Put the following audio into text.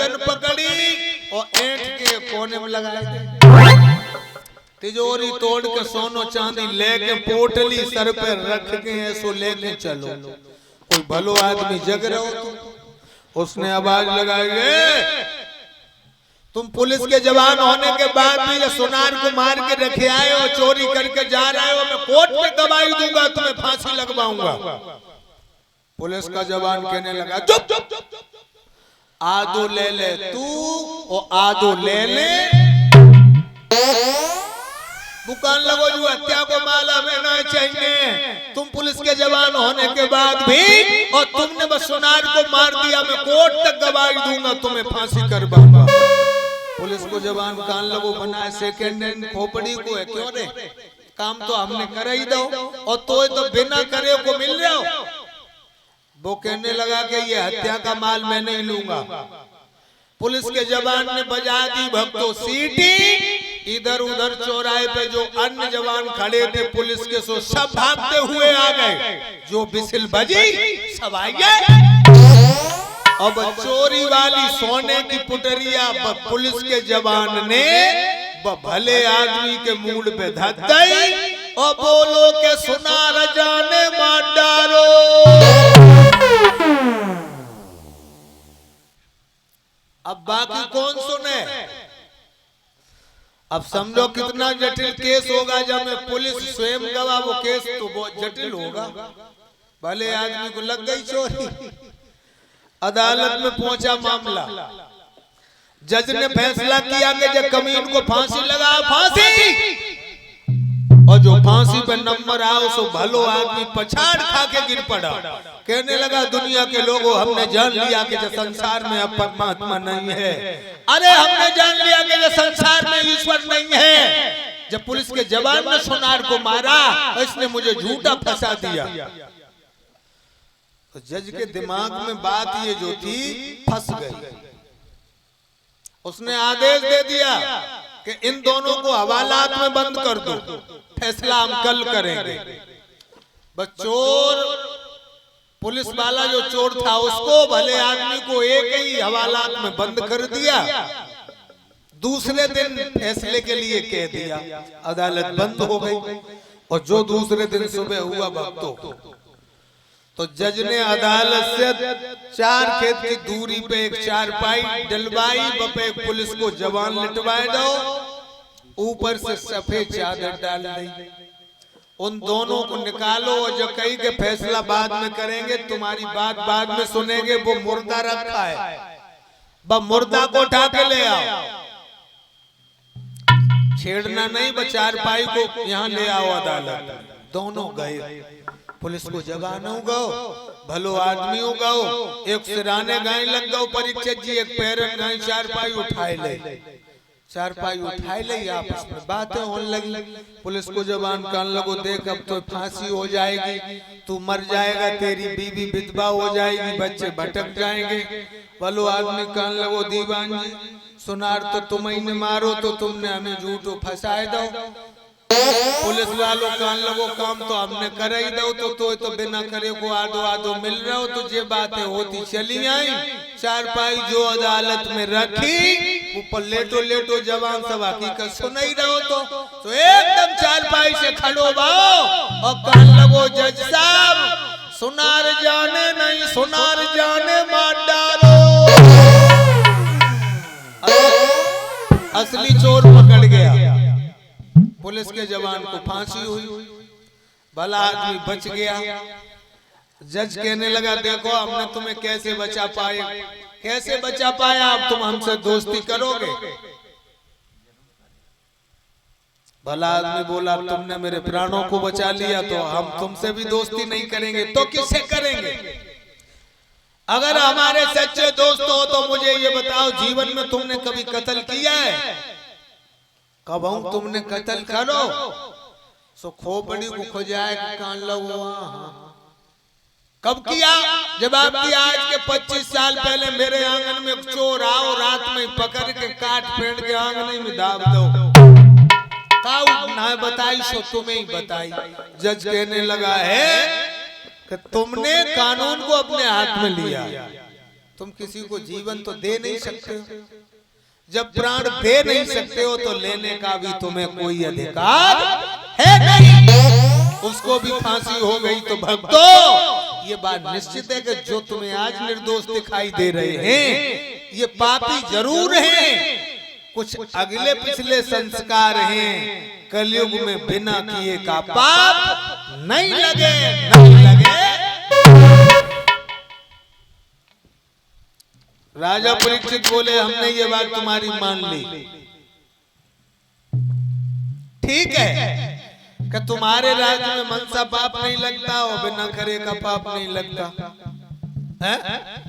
गर्दन पकड़ी और ऐंठ के कोने में लगा दी। तिजोरी तोड़ के सोनो चांदी लेके पोटली सर पे रख के ऐसो लेके चलो। कोई भलो आदमी जग रहे हो। उसने आवाज लगाई, तुम पुलिस के जवान होने के बाद भी ये सुनार को मार के रखे आए हो, चोरी करके जा रहे हो, मैं कोर्ट में गवाही दूंगा, तुम्हें फांसी लगवाऊंगा। पुलिस का जवान कहने लगा, चुप चुप चुप, आधो ले ले तू और आधो ले ले दुकान लगो जो हत्या को माला में ना चाहिए। तुम पुलिस के जवान होने के बाद भी और तुमने बस सुनार को मार दिया, मैं कोर्ट तक गवाही दूंगा, तुम्हें फांसी करवाऊंगा। पुलिस को जवान कान लगो बनाए सेकंड हैंड खोपड़ी को है, क्यों रे काम तो हमने कर ही दो और तो बिना करे को मिल रहे हो। वो कहने लगा कि ये हत्या का माल मैं नहीं लूंगा। पुलिस के जवान ने बजा दी भक्तों सीटी। इधर उधर चौराहे पे जो अन्य जवान खड़े थे पुलिस के सो सब भागते हुए आ गए। जो बिसिल बजी सब आ गए। अब चोरी वाली सोने की पुटरिया पुलिस के जवान ने भले आदमी के मूड पे धक गई और बोलो के सुनार जाने मार डालो। अब बाकी कौन सुने? अब समझो कितना जटिल केस होगा जब मैं पुलिस स्वयं गवाह, वो केस तो बहुत जटिल होगा। भले आदमी को लग गई चोरी, अदालत में पहुंचा मामला, जज ने फैसला किया कि जब कमीन को फांसी लगा फांसी, और जो फांसी पे नंबर आओ सो भलो आदमी पछाड़ खा के गिर पड़ा। कहने लगा दुनिया के लोगों, हमने जान लिया कि जो संसार में अब परमात्मा नहीं है। अरे हमने जान लिया कि जो संसार में ईश्वर नहीं है। जब पुलिस के जवान ने सुनार को मारा इसने मुझे झूठा फंसा दिया। तो जज के दिमाग में बात ये जो थी फंस गई। उसने आदेश दे दिया कि इन दोनों को हवालात में बंद कर दो, फैसला हम कल करेंगे। बस चोर पुलिस वाला जो चोर था उसको भले आदमी को एक ही हवालात में बंद कर दिया। दूसरे दिन फैसले के लिए कह दिया, अदालत बंद हो गई। और जो दूसरे दिन सुबह हुआ भक्तों, तो जज ने अदालत से 4 खेत की दूरी पे एक चारपाई डलवाई, बपे पुलिस को जवान लिटवाए दो, ऊपर से सफेद चादर डाल दी। उन दोनों को निकालो और जो कही के फैसला बाद में करेंगे, तुम्हारी बात बाद में सुनेंगे। वो मुर्दा रखा है, बस मुर्दा को उठा के ले आओ, छेड़ना नहीं, बस चारपाई को यहाँ ले आओ अदालत। दोनों गए, पुलिस को जवान हो गो, भलो आदमी हो गो, एक सिराने गाय लग गो परीक्षक जी, एक पैरन गाय चारपाई उठाए ले, चारपाई उठाए ले, आपस में बातें होने लगी। पुलिस को जवान कान लगो, देख अब तो फांसी हो जाएगी, तू मर जाएगा, तेरी बीवी विधवा हो जाएगी, बच्चे भटक जाएंगे। भलो आदमी कान लगो, दीवान जी सुनार तो तुम ही ने मारो, तो तुमने हमें झूठो फंसाए दो। पुलिस वालों कान लगो, काम तो हमने कर ही दो, तो बिना करे को आधो आधो मिल रहा हो। तो ये बातें होती चली आई। चारपाई जो अदालत में रखी, ऊपर लेटो लेटो जवान सब हकीकत सुन ही रहो। तो एकदम चारपाई से खड़ो बाओ और कान लगो, जज साहब सुनार जाने नहीं, सुनार जाने मार डालो। असली चोर पकड़ गया, पुलिस के जवान को फांसी हुई, भला आदमी बच गया। जज कहने लगा, देखो हमने तुम्हें कैसे बचा पाए, कैसे बचा पाया, अब तुम हमसे दोस्ती करोगे? भला आदमी बोला, तुमने मेरे प्राणों को बचा लिया तो हम तुमसे भी दोस्ती नहीं करेंगे, तो किससे करेंगे? अगर हमारे सच्चे दोस्त हो तो मुझे ये बताओ, जीवन में तुमने कभी कत्ल किया है? कब हम तुमने कत्ल करो सो खोपड़ी को खोजाए कान लगो। कब किया? जवाब दिया, आज के 25 साल पहले मेरे आंगन में चोर आओ, रात में पकड़ के काट फेंट के आंगन में दाब दो। ना बताई सो तुम्हें ही बताई। जज कहने लगा है कि तुमने कानून को अपने हाथ में लिया, तुम किसी को जीवन तो दे नहीं सकते हो। जब प्राण दे नहीं सकते हो तो लेने का भी तुम्हें कोई अधिकार है नहीं। उसको भी फांसी हो गई तो भक्तों ये बात निश्चित है कि जो तुम्हें आज निर्दोष दिखाई दे रहे हैं ये पापी जरूर हैं, कुछ अगले पिछले संस्कार हैं। कलयुग में बिना किए का पाप नहीं लगे। राजा परीक्षित बोले हमने ये बात तुम्हारी मान ली, ठीक है कि तुम्हारे राज्य में मनसा पाप नहीं लगता और बिना करे का पाप नहीं लगता है?